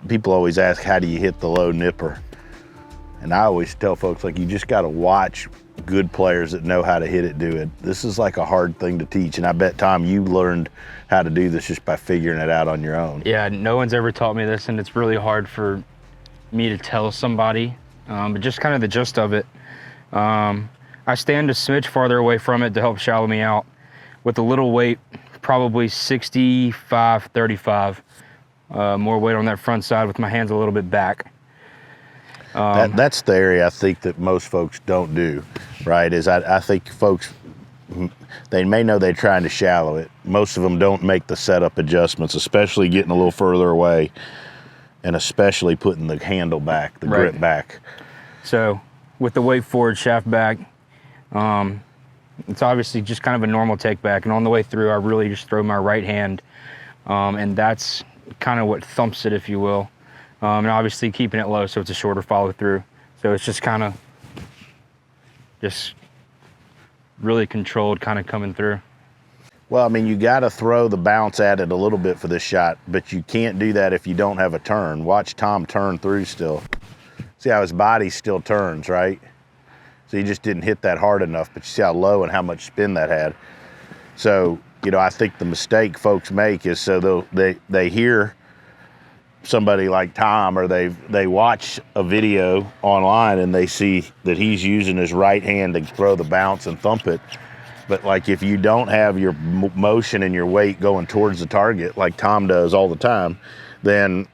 people always ask, how do you hit the low nipper? And I always tell folks, like, you just got to watch good players that know how to hit it do it. This is like a hard thing to teach, and I bet, Tom, you learned how to do this just by figuring it out on your own. Yeah, no one's ever taught me this, and it's really hard for me to tell somebody, but just kind of the gist of it. I stand a smidge farther away from it to help shallow me out with a little weight, probably 65, 35. More weight on that front side with my hands a little bit back. That's the area I think that most folks don't do, right? Is I think folks, they may know they're trying to shallow it. Most of them don't make the setup adjustments, especially getting a little further away, and especially putting the handle back, the grip back. So with the weight forward, shaft back, it's obviously just kind of a normal take back. And on the way through, I really just throw my right hand, and that's kind of what thumps it, if you will. And obviously keeping it low so it's a shorter follow through. So it's just kind of just really controlled, kind of coming through. Well, I mean, you got to throw the bounce at it a little bit for this shot, but you can't do that if you don't have a turn. Watch Tom turn through still. See how his body still turns, right? So he just didn't hit that hard enough, but you see how low and how much spin that had. So, you know, I think the mistake folks make is so they hear somebody like Tom, or they watch a video online and they see that he's using his right hand to throw the bounce and thump it. But like, if you don't have your motion and your weight going towards the target like Tom does all the time, then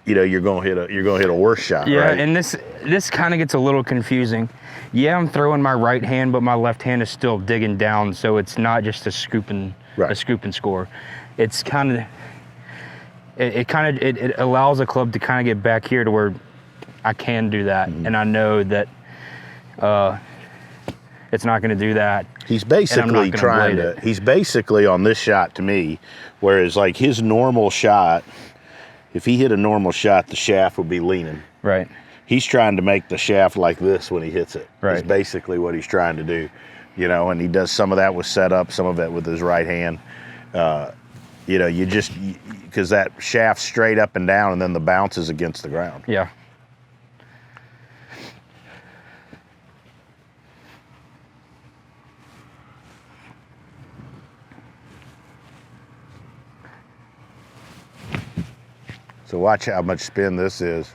you know you're gonna hit a worse shot. Yeah, right? and this kind of gets a little confusing. Yeah, I'm throwing my right hand, but my left hand is still digging down, so it's not just a scoop and score. It's kind of it allows a club to kind of get back here to where I can do that, and I know that it's not going to do that. He's basically he's basically on this shot to me, whereas like his normal shot, if he hit a normal shot, the shaft would be leaning. Right. He's trying to make the shaft like this when he hits it. Right. That's basically what he's trying to do, you know, and he does some of that with setup, some of it with his right hand. You know, because that shaft's straight up and down, and then the bounce is against the ground. Yeah. So watch how much spin this is.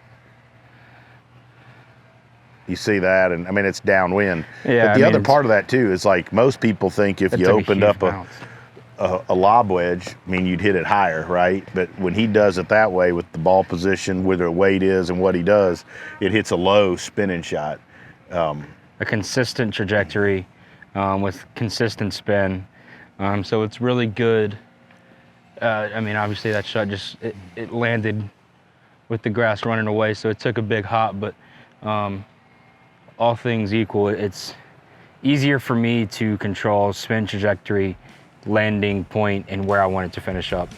You see that, and I mean, it's downwind. Yeah, but the other part of that too is like most people think if you opened up a lob wedge, I mean, you'd hit it higher, right? But when he does it that way with the ball position, where the weight is and what he does, it hits a low spinning shot. A consistent trajectory with consistent spin. So it's really good. I mean, obviously that shot it landed with the grass running away, so it took a big hop, but all things equal, it's easier for me to control spin trajectory, landing point, and where I want it to finish up.